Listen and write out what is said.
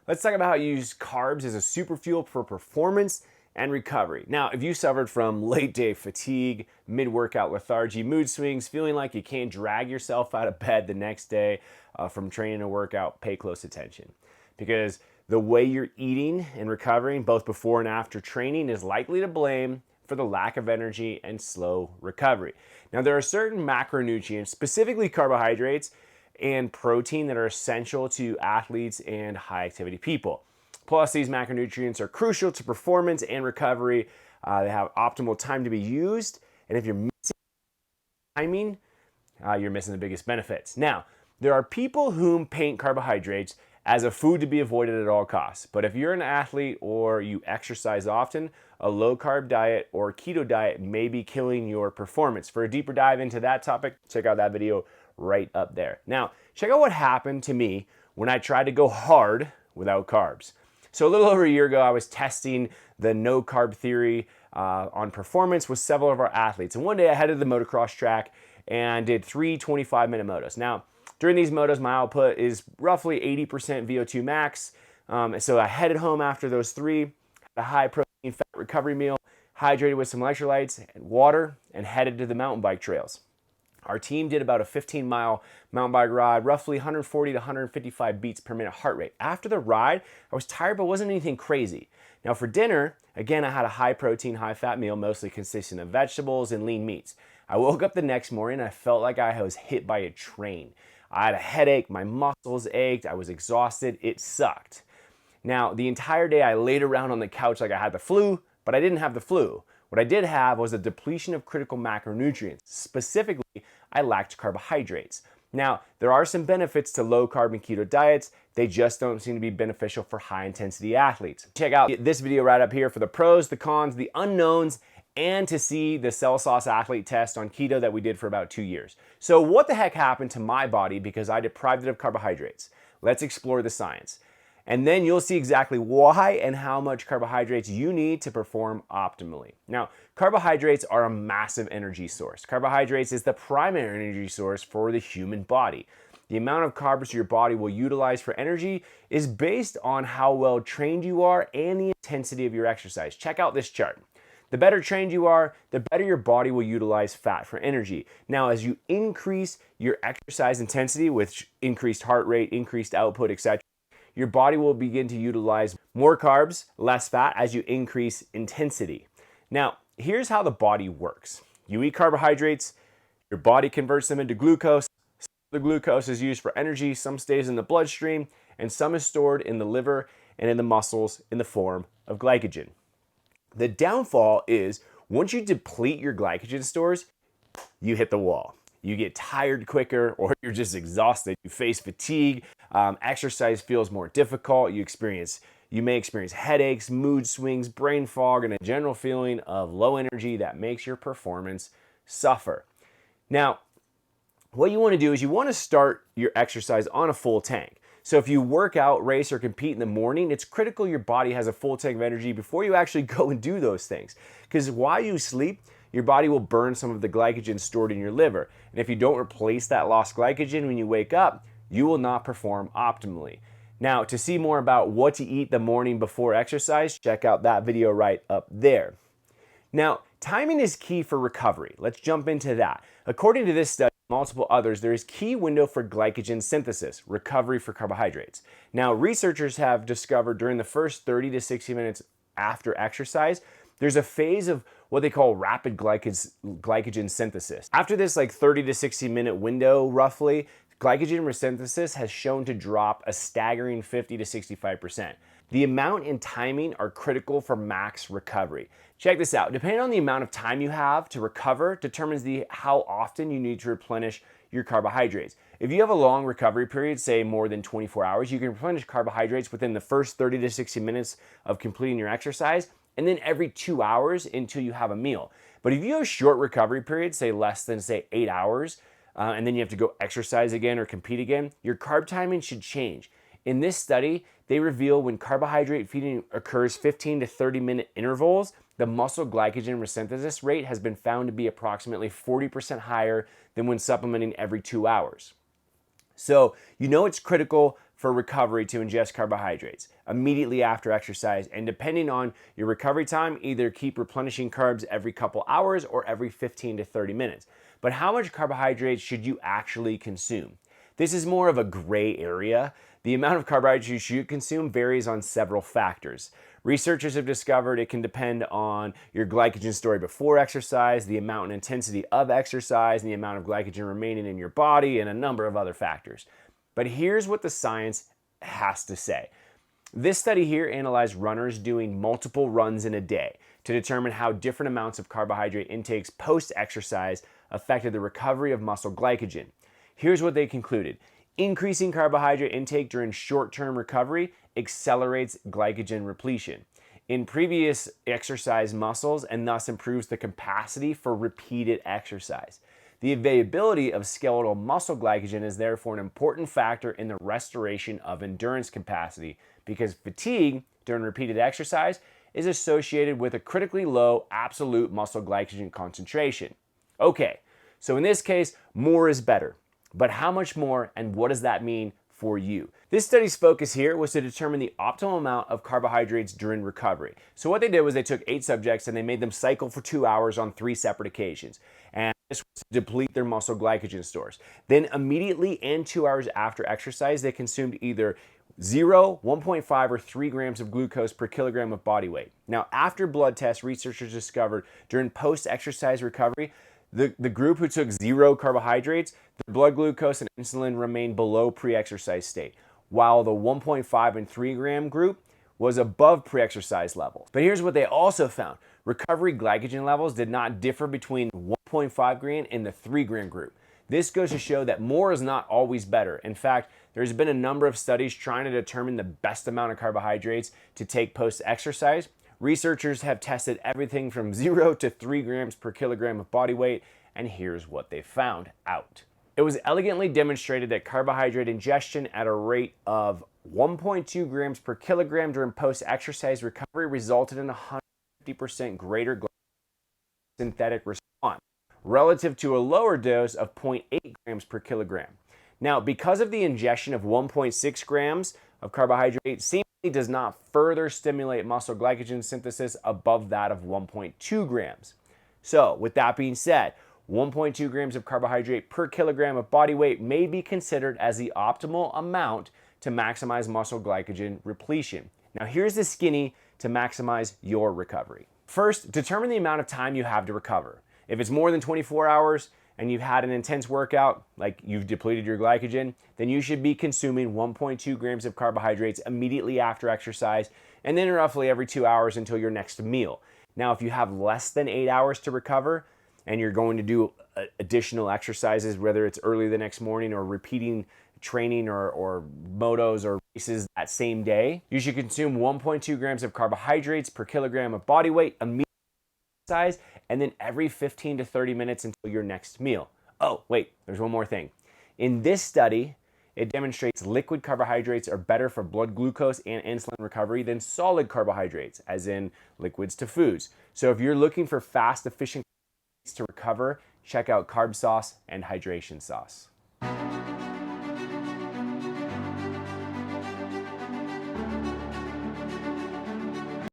Let's talk about how you use carbs as a super fuel for performance and recovery. Now, if you suffered from late day fatigue, mid workout lethargy, mood swings, feeling like you can't drag yourself out of bed the next day from training or workout, pay close attention. Because the way you're eating and recovering, both before and after training, is likely to blame for the lack of energy and slow recovery. Now, there are certain macronutrients, specifically carbohydrates and protein, that are essential to athletes and high activity people. Plus, these macronutrients are crucial to performance and recovery. They have optimal time to be used, and if you're missing timing, you're missing the biggest benefits. Now, there are people whom paint carbohydrates as a food to be avoided at all costs. But if you're an athlete or you exercise often, a low carb diet or keto diet may be killing your performance. For a deeper dive into that topic, check out that video right up there. Now, check out what happened to me when I tried to go hard without carbs. So a little over a year ago, I was testing the no carb theory on performance with several of our athletes. And one day I headed to the motocross track and did 3 25-minute motos. Now, during these motos, my output is roughly 80% VO2 max. So I headed home after those three, had a high protein fat recovery meal, hydrated with some electrolytes and water, and headed to the mountain bike trails. Our team did about a 15-mile mountain bike ride, roughly 140 to 155 beats per minute heart rate. After the ride, I was tired, but wasn't anything crazy. Now for dinner, again, I had a high protein, high fat meal, mostly consisting of vegetables and lean meats. I woke up the next morning and I felt like I was hit by a train. I had a headache, my muscles ached, I was exhausted, it sucked. Now, the entire day I laid around on the couch like I had the flu, but I didn't have the flu. What I did have was a depletion of critical macronutrients. Specifically, I lacked carbohydrates. Now, there are some benefits to low carb and keto diets. They just don't seem to be beneficial for high intensity athletes. Check out this video right up here for the pros, the cons, the unknowns, and to see the Cell Sauce athlete test on keto that we did for about 2 years. So what the heck happened to my body because I deprived it of carbohydrates? Let's explore the science. And then you'll see exactly why and how much carbohydrates you need to perform optimally. Now, carbohydrates are a massive energy source. Carbohydrates is the primary energy source for the human body. The amount of carbs your body will utilize for energy is based on how well trained you are and the intensity of your exercise. Check out this chart. The better trained you are, the better your body will utilize fat for energy. Now, as you increase your exercise intensity with increased heart rate, increased output, etc., your body will begin to utilize more carbs, less fat as you increase intensity. Now, here's how the body works. You eat carbohydrates, your body converts them into glucose. Some of the glucose is used for energy, some stays in the bloodstream, and some is stored in the liver and in the muscles in the form of glycogen. The downfall is once you deplete your glycogen stores, you hit the wall. You get tired quicker or you're just exhausted. You face fatigue, exercise feels more difficult, you may experience headaches, mood swings, brain fog, and a general feeling of low energy that makes your performance suffer. Now, what you want to do is you want to start your exercise on a full tank. So if you work out, race, or compete in the morning, it's critical your body has a full tank of energy before you actually go and do those things. Because while you sleep, your body will burn some of the glycogen stored in your liver. And if you don't replace that lost glycogen when you wake up, you will not perform optimally. Now, to see more about what to eat the morning before exercise, check out that video right up there. Now, timing is key for recovery. Let's jump into that. According to this study, and multiple others, there is key window for glycogen synthesis, recovery for carbohydrates. Now, researchers have discovered during the first 30 to 60 minutes after exercise, there's a phase of what they call rapid glycogen synthesis. After this 30 to 60 minute window roughly, glycogen resynthesis has shown to drop a staggering 50 to 65%. The amount and timing are critical for max recovery. Check this out. Depending on the amount of time you have to recover determines how often you need to replenish your carbohydrates. If you have a long recovery period, say more than 24 hours, you can replenish carbohydrates within the first 30 to 60 minutes of completing your exercise, and then every 2 hours until you have a meal. But if you have short recovery periods, say less than 8 hours, and then you have to go exercise again or compete again, your carb timing should change. In this study, they reveal when carbohydrate feeding occurs 15 to 30 minute intervals, the muscle glycogen resynthesis rate has been found to be approximately 40% higher than when supplementing every 2 hours. So you know it's critical for recovery to ingest carbohydrates immediately after exercise, and depending on your recovery time, either keep replenishing carbs every couple hours or every 15 to 30 minutes. But how much carbohydrates should you actually consume? This is more of a gray area. The amount of carbohydrates you should consume varies on several factors. Researchers have discovered it can depend on your glycogen storage before exercise, the amount and intensity of exercise, and the amount of glycogen remaining in your body, and a number of other factors. But here's what the science has to say. This study here analyzed runners doing multiple runs in a day to determine how different amounts of carbohydrate intakes post-exercise affected the recovery of muscle glycogen. Here's what they concluded. Increasing carbohydrate intake during short-term recovery accelerates glycogen repletion in previous exercise muscles and thus improves the capacity for repeated exercise. The availability of skeletal muscle glycogen is therefore an important factor in the restoration of endurance capacity because fatigue during repeated exercise is associated with a critically low absolute muscle glycogen concentration. Okay, so in this case, more is better. But how much more and what does that mean for you? This study's focus here was to determine the optimal amount of carbohydrates during recovery. So what they did was they took 8 subjects and they made them cycle for 2 hours on 3 separate occasions. And this was to deplete their muscle glycogen stores. Then immediately and 2 hours after exercise, they consumed either 0, 1.5, or 3 grams of glucose per kilogram of body weight. Now, after blood tests, researchers discovered during post-exercise recovery, the group who took 0 carbohydrates, their blood glucose and insulin remained below pre-exercise state, while the 1.5 and 3 gram group was above pre-exercise levels. But here's what they also found. Recovery glycogen levels did not differ between 1.5 gram and the 3 gram group. This goes to show that more is not always better. In fact, there's been a number of studies trying to determine the best amount of carbohydrates to take post-exercise. Researchers have tested everything from 0 to 3 grams per kilogram of body weight, and here's what they found out. It was elegantly demonstrated that carbohydrate ingestion at a rate of 1.2 grams per kilogram during post-exercise recovery resulted in a 150% greater synthetic response relative to a lower dose of 0.8 grams per kilogram. Now, because of the ingestion of 1.6 grams of carbohydrate, seemingly does not further stimulate muscle glycogen synthesis above that of 1.2 grams. So, with that being said, 1.2 grams of carbohydrate per kilogram of body weight may be considered as the optimal amount to maximize muscle glycogen repletion. Now, here's the skinny to maximize your recovery. First, determine the amount of time you have to recover. If it's more than 24 hours and you've had an intense workout, like you've depleted your glycogen, then you should be consuming 1.2 grams of carbohydrates immediately after exercise and then roughly every 2 hours until your next meal. Now, if you have less than 8 hours to recover and you're going to do additional exercises, whether it's early the next morning or repeating training or motos or races that same day, you should consume 1.2 grams of carbohydrates per kilogram of body weight immediately after exercise and then every 15 to 30 minutes until your next meal. Oh, wait, there's one more thing. In this study, it demonstrates liquid carbohydrates are better for blood glucose and insulin recovery than solid carbohydrates, as in liquids to foods. So if you're looking for fast, efficient ways to recover, check out Carb Sauce and Hydration Sauce.